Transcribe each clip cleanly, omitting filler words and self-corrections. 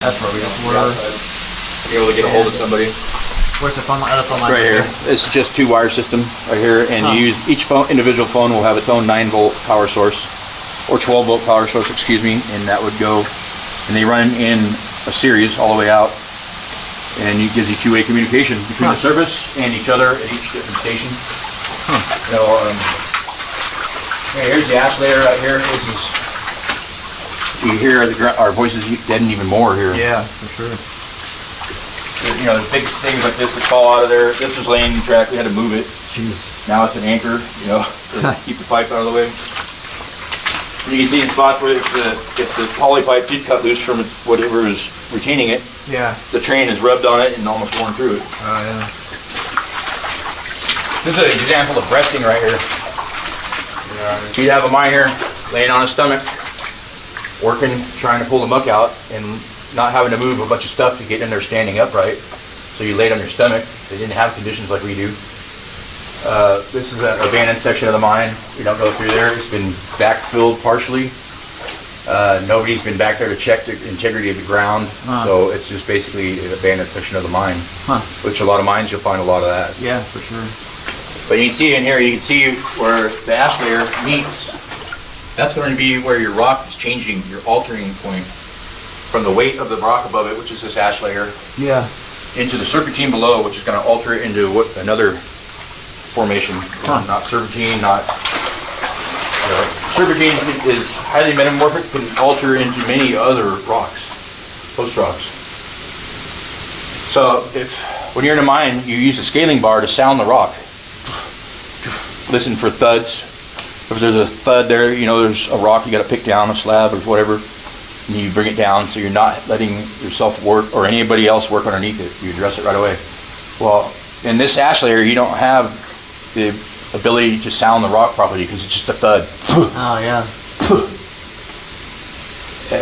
That's where we were. Be able to get a hold of somebody. Where's the phone line? Other phone line? Right here. It's just 2 wire system right here, and you use each phone. Individual phone will have its own 9-volt power source, or 12-volt power source, excuse me, and that would go, and they run in a series all the way out, and it gives you 2-way communication between the service and each other at each different station. So, here's the ash layer right here. This is, you hear our voices deaden even more here. Yeah, for sure. You know, there's big things like this that fall out of there. This was laying track. We had to move it. Jeez. Now it's an anchor, you know, to keep the pipe out of the way. And you can see in spots where if the poly pipe did cut loose from whatever is retaining it, the train is rubbed on it and almost worn through it. Oh, yeah. This is an example of breasting right here. You have a miner laying on his stomach, working, trying to pull the muck out, and not having to move a bunch of stuff to get in there standing upright. So you laid on your stomach. They didn't have conditions like we do. This is an abandoned section of the mine. We don't go through there. It's been backfilled partially. Nobody's been back there to check the integrity of the ground. So it's just basically an abandoned section of the mine. Which a lot of mines, you'll find a lot of that. Yeah, for sure. But you can see in here, you can see where the ash layer meets. That's going to be where your rock is changing, your altering point from the weight of the rock above it, which is this ash layer, into the serpentine below, which is going to alter it into another formation. Not serpentine, not... serpentine is highly metamorphic, can alter into many other rocks, post rocks. So when you're in a mine, you use a scaling bar to sound the rock. Listen for thuds. If there's a thud there, you know there's a rock you got to pick down, a slab or whatever, and you bring it down so you're not letting yourself work or anybody else work underneath it. You address it right away. Well, in this ash layer, you don't have the ability to sound the rock properly because it's just a thud. Oh, yeah.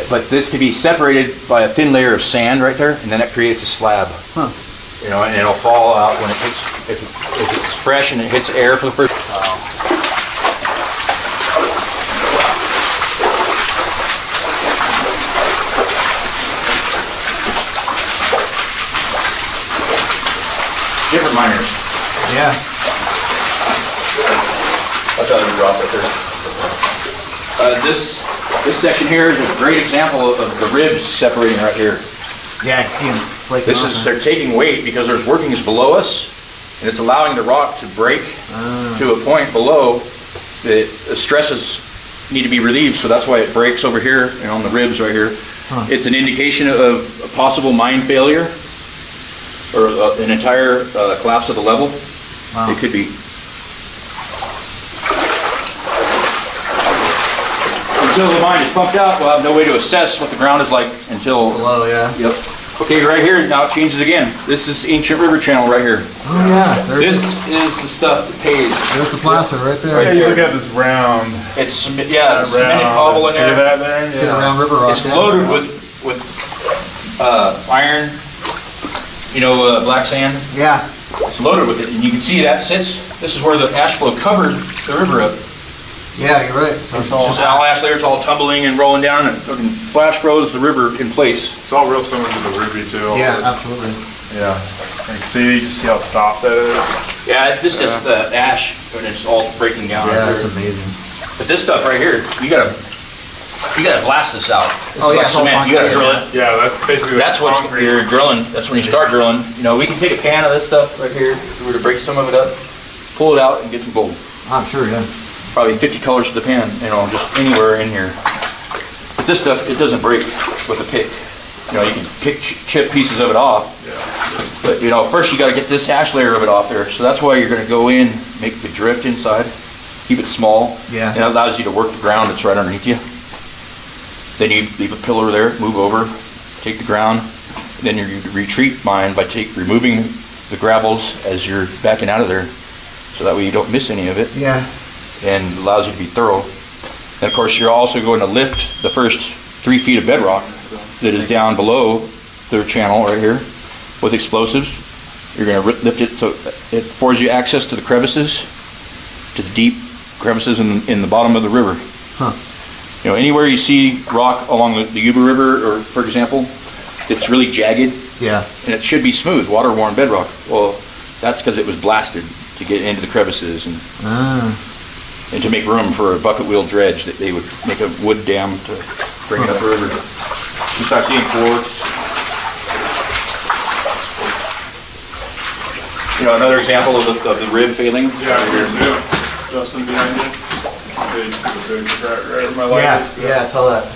But this can be separated by a thin layer of sand right there, and then it creates a slab. You know, and it'll fall out when it hits, if it's fresh and it hits air for the first time. Different miners. Yeah. I'll try to drop it there. This section here is a great example of the ribs separating right here. Yeah, I can see them flaking This is, they're taking weight because there's workings below us, and it's allowing the rock to break to a point below that the stresses need to be relieved, so that's why it breaks over here and on the ribs right here. It's an indication of a possible mine failure or an entire collapse of the level. It could be. Until the mine is pumped out, we'll have no way to assess what the ground is like until... Below, yeah. Yep. Okay, right here, now it changes again. This is ancient river channel right here. Oh, yeah. This is the stuff that pays. There's the placer right there. Yeah, you look at this round. It's cemented cobble in there. See that there? See the round river rock. It's loaded with iron, you know, black sand. Yeah. It's loaded with it, and you can see that sits. This is where the ash flow covered the river up. Yeah, you're right. It's all ash layers, all tumbling and rolling down, and fucking flash froze the river in place. It's all real similar to the ruby too. Yeah, absolutely. Yeah. You can see how soft that is. Yeah, this is the ash, and it's all breaking down. Yeah, right that's there. amazing. But this stuff right here, you gotta blast this out. This Oh, is yeah, like cement. You gotta drill it. Yeah, that's basically. That's what you're drilling. That's when you start drilling. You know, we can take a pan of this stuff right here. If we were to break some of it up, pull it out, and get some gold. I'm sure, yeah. Probably 50 colors to the pan. You know, just anywhere in here. But this stuff, it doesn't break with a pick. You know, you can pick chip pieces of it off. Yeah. But you know, first you got to get this ash layer of it off there. So that's why you're going to go in, make the drift inside, keep it small. Yeah. And it allows you to work the ground that's right underneath you. Then you leave a pillar there, move over, take the ground. Then you retreat mine by removing the gravels as you're backing out of there, so that way you don't miss any of it. Yeah. And allows you to be thorough. And of course, you're also going to lift the first 3 feet of bedrock that is down below the channel right here with explosives. You're going to lift it so it affords you access to the crevices, to the deep crevices in the bottom of the river. You know, anywhere you see rock along the Yuba River, or for example, it's really jagged, Yeah. and it should be smooth, water-worn bedrock. Well, that's because it was blasted to get into the crevices and to make room for a bucket wheel dredge that they would make a wood dam to bring it up river. You start seeing quartz. You know, another example of the rib failing. Yeah, here too. Justin behind you. Big crack right where my light Yeah, is. yeah, I saw that.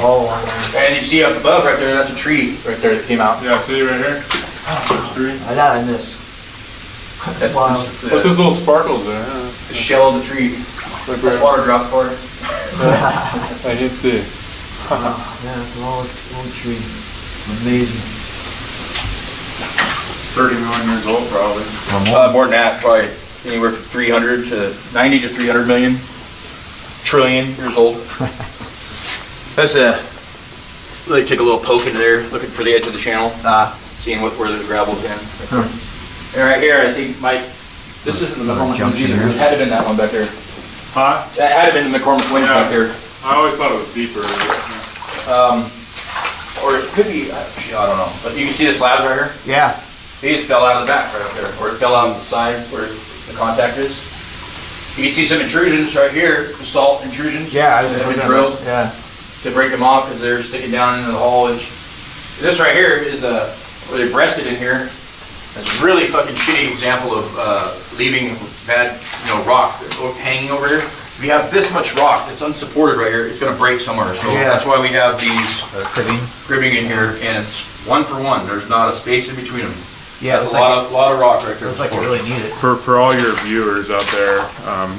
All along there. And you see up above right there, that's a tree right there that came out. Yeah, see right here? Tree. I missed. That's wild. What's those little sparkles there? Huh? the shell of the tree. Like That's water drop for it. I can see. Yeah, it's an old tree. Amazing. 30 million years old, probably. More than that, probably anywhere from 300 to 90 to 300 million trillion years old. That's really take a little poke into there, looking for the edge of the channel, seeing where the gravel's in. And right here, I think this isn't the McCormick junction Museum. here. It had to have been that one back there. Huh? That had to have been the McCormick Winch back there. I always thought it was deeper. Or it could be, I don't know. But you can see the slabs right here? Yeah. They just fell out of the back right up there, or it fell out of the side where the contact is. You can see some intrusions right here, salt intrusions. Yeah, I was that have just been looking drilled at that. to break them off because they're sticking down into the haulage. This right here is where they breasted in here. It's a really fucking shitty example of leaving bad, rock hanging over here. If you have this much rock that's unsupported right here, it's going to break somewhere. So that's why we have these cribbing in here, and it's one for one. There's not a space in between them. Yeah, That's a lot of rock right there. Looks like you really need it. For all your viewers out there,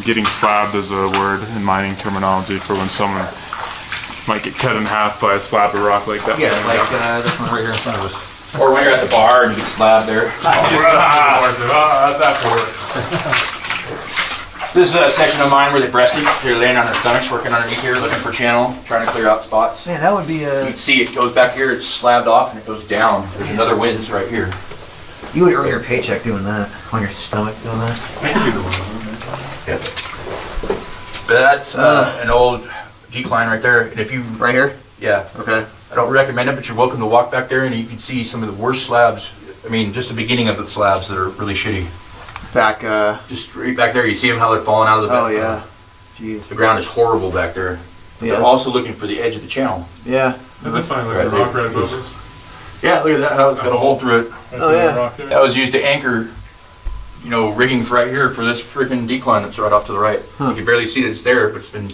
getting slabbed is a word in mining terminology for when someone might get cut in half by a slab of rock like that. Yeah, like this one right here in front of us. Or when you're at the bar and you get slabbed there. That's after work. This is a section of mine where they breasted. They're laying on their stomachs, working underneath here, looking for channel, trying to clear out spots. Man, that would be You can see it goes back here, it's slabbed off, and it goes down. There's another winze right here. You would earn your paycheck doing that, on your stomach doing that. I can do the one. Yep. But that's an old decline right there. And if you Right here? yeah, Okay. I don't recommend it, but you're welcome to walk back there, and you can see some of the worst slabs. I mean, just the beginning of the slabs that are really shitty. Back, Just right back there, you see them how they're falling out of the oh yeah. Jeez. The ground is horrible back there. But Yeah. they're also looking for the edge of the channel. Yeah. That's fine, like Right the rock there. right above us. Yeah, look at that, how it's got a hole through it. Oh, yeah. That was used to anchor, rigging for right here for this freaking decline that's right off to the right. You can barely see that it's there, but it's been,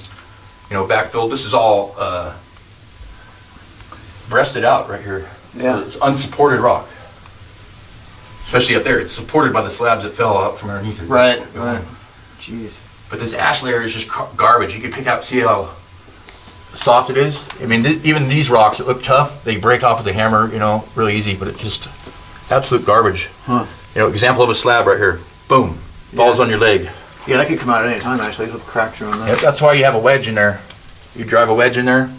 backfilled. This is all breasted out right here. Yeah. It's unsupported rock. Especially up there, it's supported by the slabs that fell out from underneath it. Right. Jeez. But this ash layer is just garbage. You can pick out, see how soft it is? I mean, even these rocks that look tough, they break off with a hammer, really easy, but it's just absolute garbage. Example of a slab right here. Boom. Falls on your leg. Yeah, that could come out at any time actually with cracks around that. Yep, that's why you have a wedge in there. You drive a wedge in there.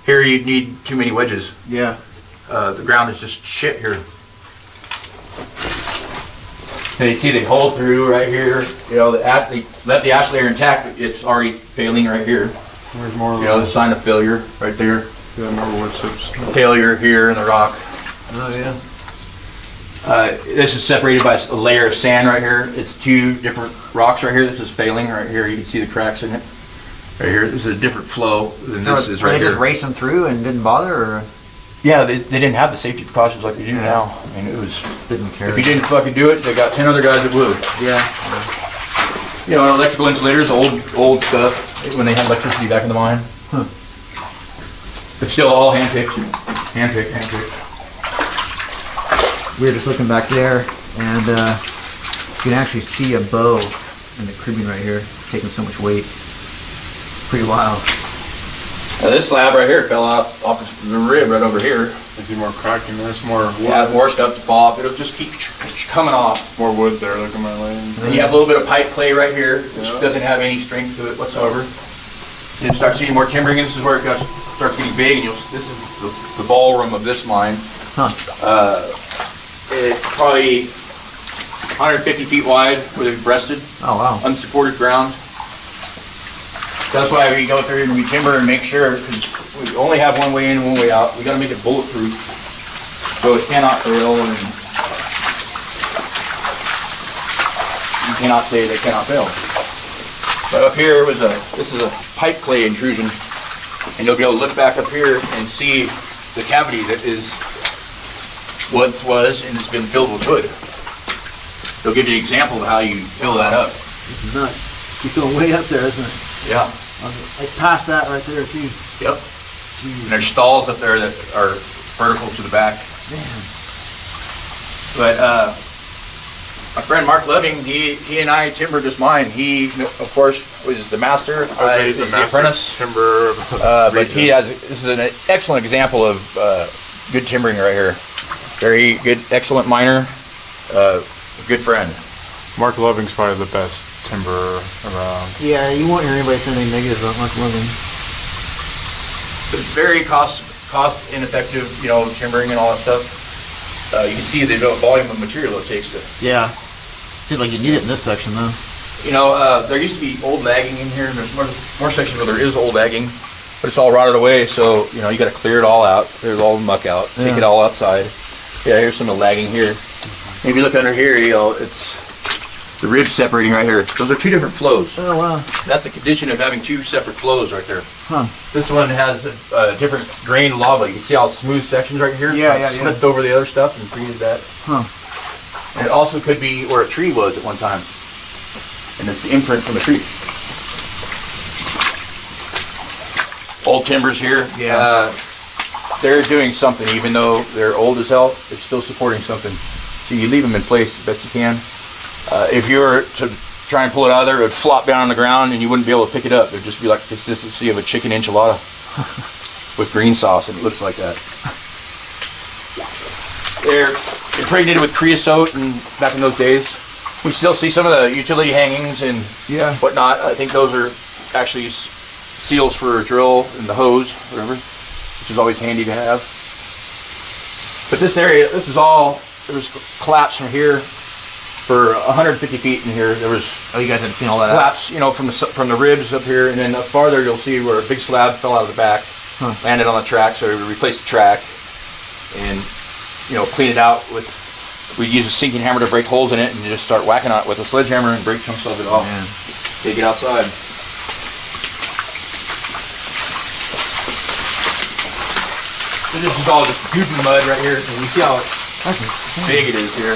Here you'd need too many wedges. Yeah. The ground is just shit here. And you see they hole through right here. They left the ash layer intact, but it's already failing right here. There's more. The sign of failure right there. Yeah, more wood chips. Failure here in the rock. Oh yeah. This is separated by a layer of sand right here. It's two different rocks right here. This is failing right here. You can see the cracks in it. Right here. This is a different flow than this is Were right they here. just racing through and didn't bother, or Yeah, they didn't have the safety precautions like they do now. I mean, it was. didn't care? If you didn't fucking do it, they got 10 other guys that would. Yeah. Electrical insulators, old stuff when they had electricity back in the mine. But still all hand-picked. Hand-picked. We were just looking back there, and you can actually see a bow in the cribbing right here, taking so much weight. Pretty wild. Now this slab right here fell out off the rib right over here. I see more cracking there. Some more wood. Yeah, more stuff to fall off. It'll just keep coming off. More wood there. Look at my leg. Then you have a little bit of pipe clay right here, which Yeah. doesn't have any strength to it whatsoever. You start seeing more timbering, and this is where it starts getting big. And this is the ballroom of this mine. It's probably 150 feet wide where they've breasted, Oh wow. unsupported ground. That's why we go through and we timber and make sure, because we only have one way in, one way out. We got to make it bulletproof, so it cannot fail, and you cannot say they cannot fail. But up here this is a pipe clay intrusion, and you'll be able to look back up here and see the cavity that is once was and has been filled with wood. They'll give you an example of how you fill that up. This is nuts. You're going way up there, isn't it? Yeah. Like past that right there too. Yep. Jeez. And there's stalls up there that are vertical to the back. Man. But my friend Mark Loving, he and I timbered this mine. He, of course, was the master. He's the apprentice. Timber. But this is an excellent example of good timbering right here. Very good, excellent miner. Good friend. Mark Loving's probably the best timber around. Yeah, you won't hear anybody say anything negative about Mark Loving. It's very cost ineffective, you know, timbering and all that stuff. You can see the volume of material it takes to. Yeah. Seems like you need it in this section though. You know, there used to be old lagging in here, and there's more sections where there is old lagging, but it's all rotted away. So you know, you got to clear it all out, clear all the muck out, take it all outside. Yeah, here's some of the lagging here. If you look under here, you know, it's the ribs separating right here. Those are two different flows. Oh wow. That's a condition of having two separate flows right there. Huh. This one has a different grained lava. You can see all the smooth sections right here. Yeah, yeah, slipped over the other stuff and created that. Huh. And it also could be where a tree was at one time. And it's the imprint from a tree. Old timbers here. Yeah. They're doing something, even though they're old as hell, they're still supporting something. So you leave them in place the best you can. If you were to try and pull it out of there, it would flop down on the ground and you wouldn't be able to pick it up. It would just be like the consistency of a chicken enchilada with green sauce, and it looks like that. They're impregnated with creosote, and back in those days, we still see some of the utility hangings and whatnot. I think those are actually seals for a drill and the hose, whatever, which is always handy to have. But this area, this is all, there was collapse from here for 150 feet in here. There was you guys had to clean all that collapse, you know, from the ribs up here, and then up farther you'll see where a big slab fell out of the back, landed on the track, so we replaced the track, and you know, clean it out with. We use a sinking hammer to break holes in it, and you just start whacking on it with a sledgehammer and break chunks of it off. Take it outside. So this is all just goopy mud right here, and you see how big it is here.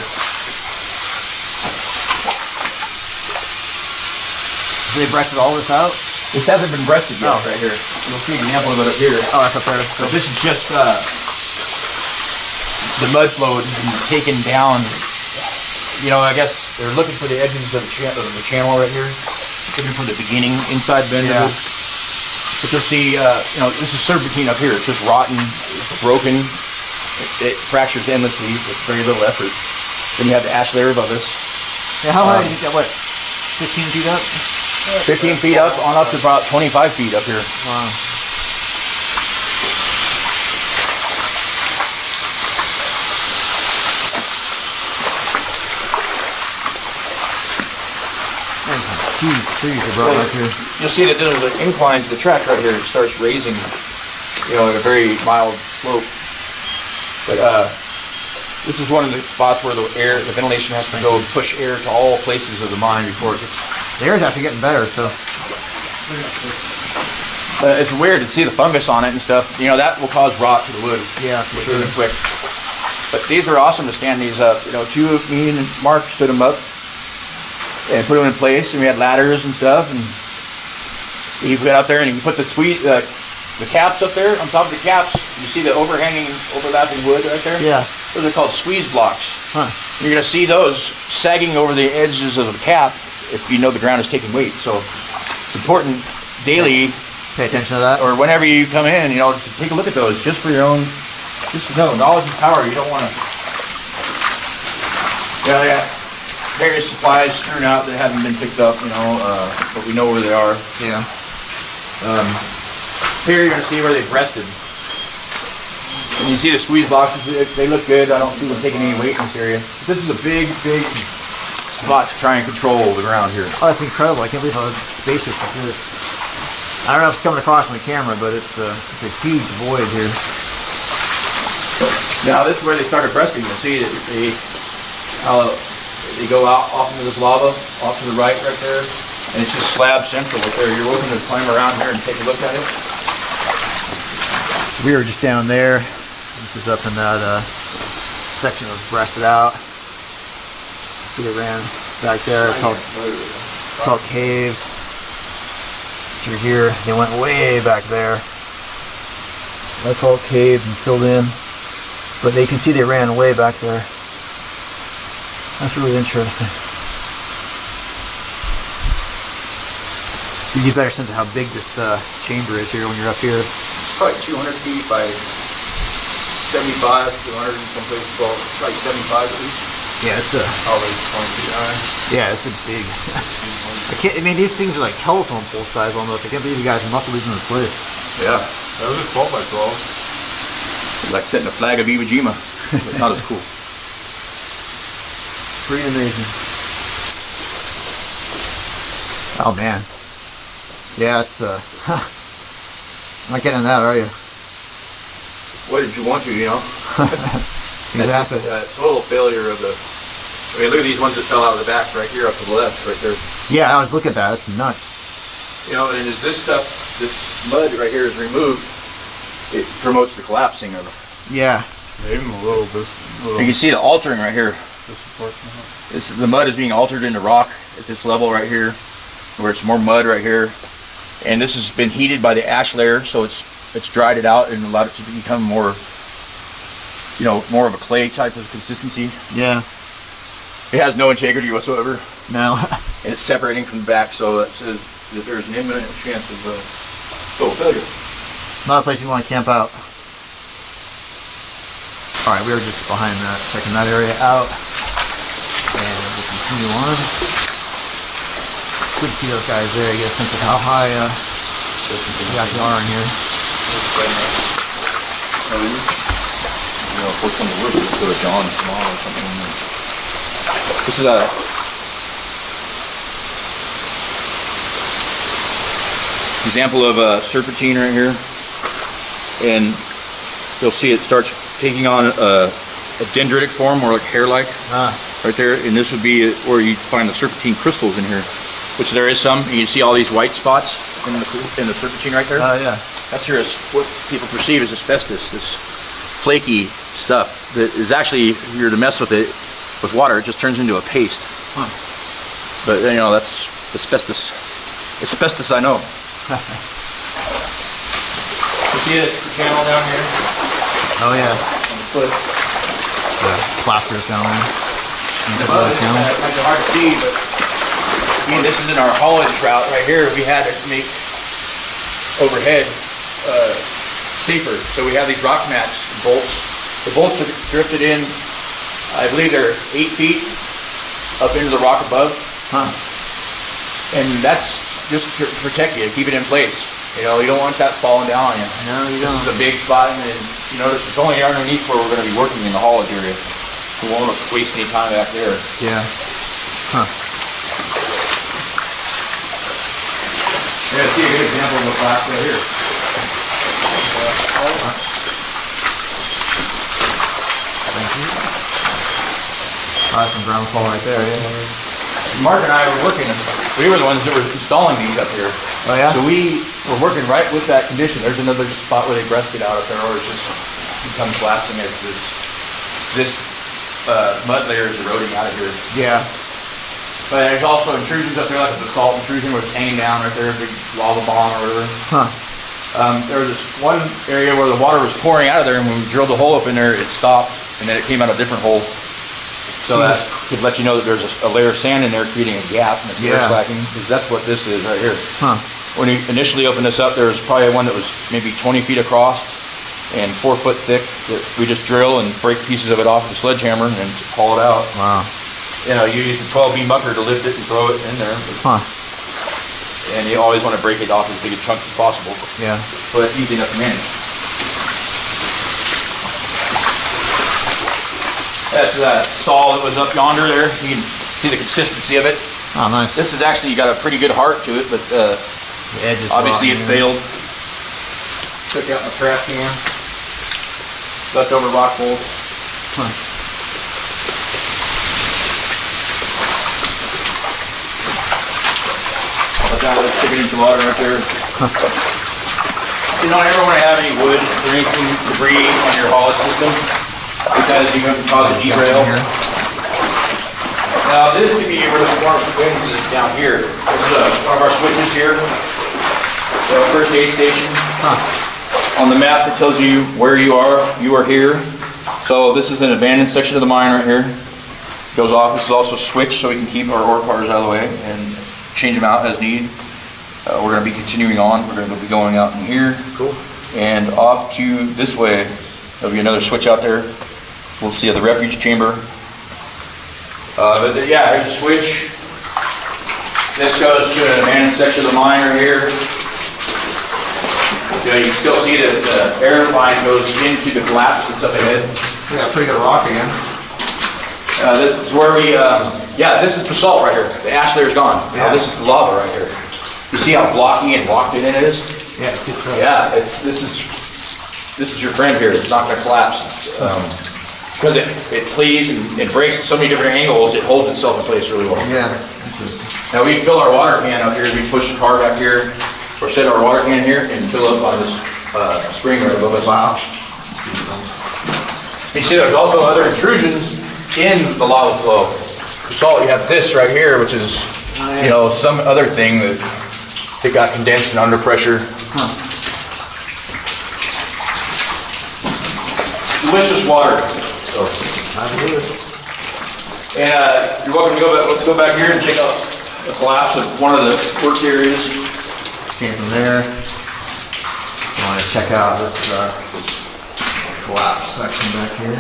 So they breasted all this out? This hasn't been breasted yet, right here. You'll see an example of it up here. Oh, that's up there. So this is just the mud flow has been taken down. You know, I guess they're looking for the edges of the channel right here. Looking for the beginning, inside bend of it. But you'll see, you know, this is serpentine up here. It's just rotten, it's broken. It fractures endlessly with very little effort. Then you have the ash layer above us. Yeah, how high did you get? What? 15 feet up? 15 feet up, on up to about 25 feet up here. Wow. There's some huge trees they brought back here. You'll see that there's an incline to the track right here. It starts raising, you know, at a very mild slope. But this is one of the spots where the ventilation has to go and push air to all places of the mine before it gets. The air's actually getting better, so. It's weird to see the fungus on it and stuff. You know, that will cause rot to the wood. Yeah, for sure. Really quick. But these are awesome to stand these up. You know, me and Mark stood them up and put them in place, and we had ladders and stuff. And you get out there and you can put the caps up there. On top of the caps, you see the overlapping wood right there? Yeah. Those are called squeeze blocks. Huh. You're going to see those sagging over the edges of the cap if you know the ground is taking weight. So it's important daily, pay attention to that, or whenever you come in, you know, to take a look at those just for your own. Just to know, knowledge is power. You don't want to. Yeah, yeah. Various supplies strewn out that haven't been picked up, you know, but we know where they are. Yeah. Here you're going to see where they've rested. And you see the squeeze boxes, they look good. I don't see them taking any weight in this area. But this is a big, big spot to try and control the ground here. Oh, that's incredible. I can't believe how spacious this is. I don't know if it's coming across on the camera, but it's a huge void here. Now this is where they started breasting. You'll see that they go out off into this lava, off to the right there, and it's just slab central right there. You're welcome to climb around here and take a look at it. We were just down there. This is up in that section that was breasted out. See, they ran back there. It's all caved. Through here, they went way back there. That's all caved and filled in. But you can see they ran way back there. That's really interesting. You get a better sense of how big this chamber is here when you're up here. It's probably 200 feet by 75, 200 in some places, well, like 75 at least. Yeah, it's Probably 20 feet high. yeah, it's big. I mean, these things are like telephone pole size almost. I can't believe you guys muscle these in this place. Yeah. That was a 12 by 12. It's like setting a flag of Iwo Jima, but not as cool. Pretty amazing. Oh man. Yeah, it's not getting that, are you? What did you want to, you know? Exactly. That's just a total failure of the. I mean, look at these ones that fell out of the back right here up to the left, right there. Yeah, I was looking at that. That's nuts. You know, and as this stuff, this mud right here is removed, it promotes the collapsing of it. Yeah. Even a little bit. You can see the altering right here. The mud is being altered into rock at this level right here, where it's more mud right here. And this has been heated by the ash layer, so it's dried it out and allowed it to become more, you know, more of a clay type of consistency. Yeah. It has no integrity whatsoever. No. And it's separating from the back, so that says that there's an imminent chance of total failure. Not a place you want to camp out. Alright, we were just behind that, checking that area out. And we'll continue on. Good to see those guys there, get a sense of how high we actually are in here. You know, if we're coming to work, let's go to John tomorrow or something. This is a example of a serpentine right here, and you'll see it starts taking on a dendritic form, more like hair-like, right there. And this would be where you find the serpentine crystals in here, which there is some. And you see all these white spots in the serpentine right there. Oh yeah. That's what people perceive as asbestos, this flaky stuff that is actually, if you're to mess with it with water, it just turns into a paste. Huh. But you know, that's asbestos. Asbestos, I know. You see the channel down here? Oh yeah. On the foot. The plasters down there. It's hard to see, but I mean, this is in our haulage route right here. We had to make overhead safer, so we have these rock mats, bolts. The bolts are drifted in. I believe they're 8 feet up into the rock above. Huh. And that's just to protect you, keep it in place. You know, you don't want that falling down on you. No, you don't. This is a big spot, and you notice it's only underneath where we're going to be working in the haulage area. We won't waste any time back there. Yeah. Huh. Yeah, see a good example of a blast right here. Thank you. Some ground fall right there, yeah. Mark and I were working, we were the ones that were installing these up here. Oh yeah? So we were working right with that condition. There's another spot where they breasted out up there, or it's just becomes collapsing as this mud layer is eroding out of here. Yeah. But there's also intrusions up there, like a basalt intrusion where it's hanging down right there, a big lava bomb or whatever. Huh. There was this one area where the water was pouring out of there, and when we drilled the hole up in there, it stopped, and then it came out a different hole. So that could let you know that there's a layer of sand in there creating a gap, and it's air slacking, because that's what this is right here. Huh. When you initially opened this up, there was probably one that was maybe 20 feet across and 4 foot thick that we just drill and break pieces of it off with a sledgehammer and haul it out. Wow. You know, you use a 12 beam mucker to lift it and throw it in there. Huh. And you always want to break it off as big a chunk as possible. Yeah. But it's easy enough to manage. That's that saw that was up yonder there. You can see the consistency of it. Oh, nice. This has actually got a pretty good heart to it, but The edge is Obviously, it rotten. failed. Took out my trash can. Leftover rock bolts. Huh. But that was sticking into water right there. You don't ever want to have any wood or anything debris on your haulage system because you can cause a derail. Now this could be where the water swings is down here. This is one of our switches here. The first aid station. On the map it tells you where you are. You are here. So this is an abandoned section of the mine right here. Goes off. This is also a switch so we can keep our ore cars out of the way and change them out as need. We're going to be continuing on. We're going to be going out in here. Cool. And off to this way. There'll be another switch out there. We'll see the refuge chamber. Yeah, here's a switch. This goes to an abandoned section of the mine right here. You can still see that the air line goes into the collapse that's up ahead. We got pretty good rock again. This is where we, yeah, this is basalt right here. The ash layer's gone. Yeah. Now this is the lava right here. You see how blocky and locked in it is? Yeah, it's good stuff. Yeah, this is your friend here. It's not going to collapse. Because it cleaves and breaks at so many different angles, it holds itself in place really well. Yeah. Now we fill our water can out here. We push the car back here, or set our water can here, and fill up on this spring right above us. Wow. You see, there's also other intrusions in the lava flow. Basalt, you have this right here, which is, you know, some other thing that got condensed and under pressure. Delicious water. So, and you're welcome to go back. Let's go back here and check out the collapse of one of the work areas. Came from there. I want to check out this collapse section back here.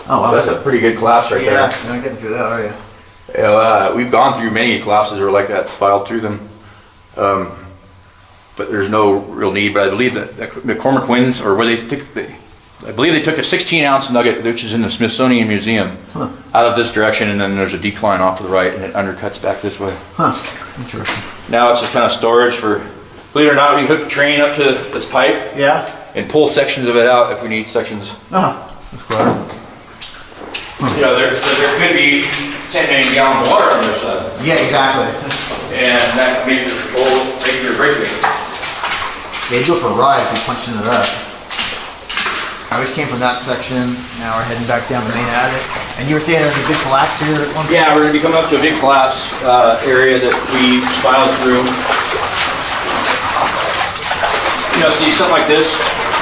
Oh, wow. That's a pretty good collapse right there. Yeah, you're not getting through that, are you? We've gone through many collapses that were like that, filed through them. But there's no real need. But I believe that McCormick Winds, or where I believe they took a 16-ounce nugget, which is in the Smithsonian Museum, out of this direction, and then there's a decline off to the right, and it undercuts back this way. Huh. Interesting. Now it's just kind of storage for, believe it or not, we hook the train up to this pipe. Yeah. And pull sections of it out if we need sections. That's clever. You know, there could be 10 million gallons of water on the other side. Yeah, exactly. And that may be your break rate. Yeah, you go for a ride if you punch into that. I just came from that section. Now we're heading back down the main adit. And you were saying there's a big collapse here at one point? Yeah, we're going to be coming up to a big collapse area that we spiraled through. You know, see something like this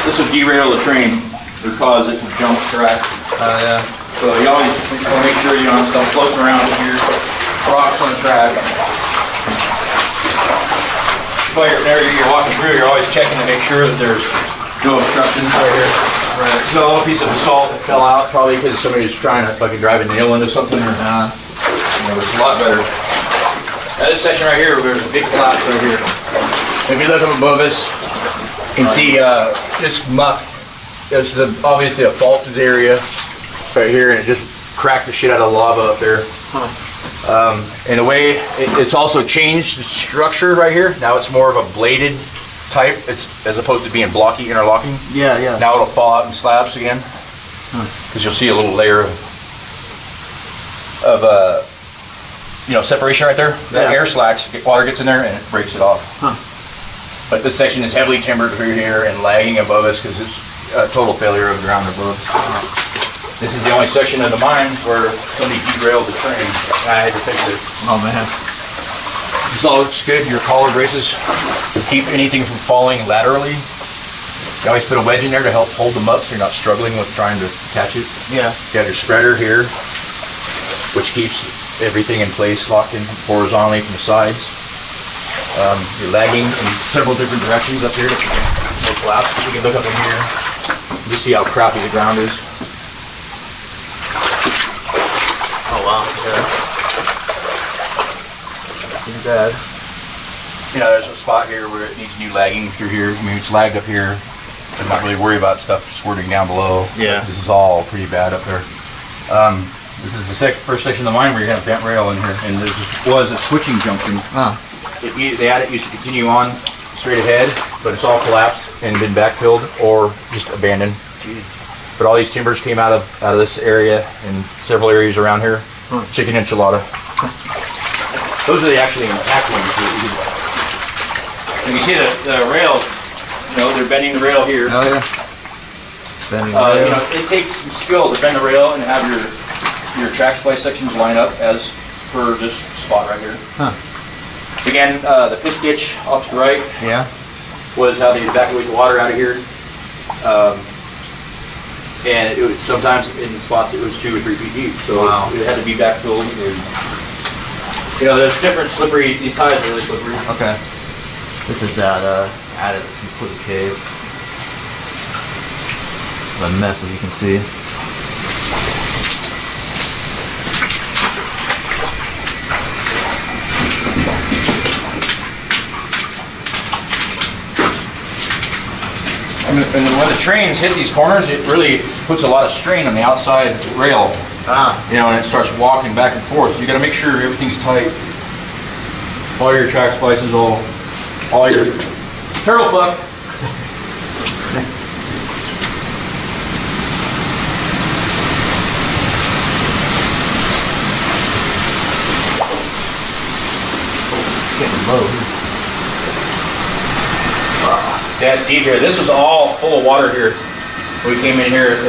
would derail the train or cause it to jump track. Yeah. So you always want to make sure you don't stop floating around with your rocks on the track. But you're walking through, you're always checking to make sure that there's no obstructions right here. Right. So a little piece of basalt that fell out, probably because somebody was trying to fucking drive a nail into something or not. You know, it's a lot better. Now this section right here, there's a big collapse right here. If you look up above us, you can see this muck. There's obviously a faulted area right here, and it just cracked the shit out of the lava up there. In a way, it's also changed the structure right here. Now it's more of a bladed type, as opposed to being blocky interlocking. Yeah, yeah. Now it'll fall out in slabs again, because you'll see a little layer of you know, separation right there. That air slacks, water gets in there, and it breaks it off. But this section is heavily timbered through here and lagging above us because it's a total failure of the ground above. This is the only section of the mine where somebody derailed the train. I had to fix it. Oh man. This all looks good. Your collar braces keep anything from falling laterally. You always put a wedge in there to help hold them up so you're not struggling with trying to catch it. Yeah. You have your spreader here, which keeps everything in place, locked in horizontally from the sides. You're lagging in several different directions up here to collapse. You can look up in here. You see how crappy the ground is. Oh wow. Yeah. Pretty bad. You know, there's a spot here where it needs new lagging through here. I mean, it's lagged up here. I'm not really worried about stuff squirting down below. Yeah. This is all pretty bad up there. This is the first section of the mine where you have a bent rail in here, and there was a switching junction. The adit used to continue on straight ahead, but it's all collapsed and been backfilled or just abandoned. Jeez. But all these timbers came out of this area and several areas around here. Chicken enchilada. Those are the actually impact ones. You can see the rails. You know, they're bending the rail here. Oh yeah. Bending the rail. You know, it takes some skill to bend the rail and have your track splice sections line up as per this spot right here. Again, the piss ditch off to the right was how they evacuate the water out of here. And it was, sometimes in spots it was 2 or 3 feet deep, so it had to be backfilled. And, you know, there's different slippery. These ties are really slippery. Okay. This is that adit that's completely caved. A mess, as you can see. And when the trains hit these corners, it really puts a lot of strain on the outside rail. You know, and it starts walking back and forth. So you got to make sure everything's tight. All your track splices, all your turtle fuck. Getting low. Yeah, it's deep here. This was all full of water here. We came in here,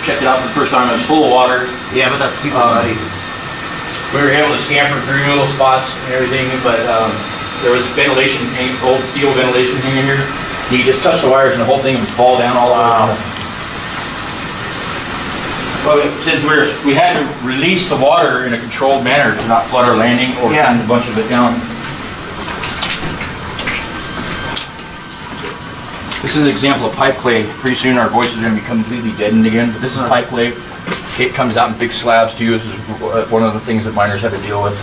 checked it out for the first time. It was full of water. Yeah, but that's super muddy. We were able to scamper through little spots and everything, but there was ventilation, old steel ventilation hanging here. You just touch the wires and the whole thing would fall down all over. But since we had to release the water in a controlled manner to not flood our landing or send a bunch of it down. This is an example of pipe clay. Pretty soon our voices are going to be completely deadened again. But this is pipe clay. It comes out in big slabs too. This is one of the things that miners have to deal with.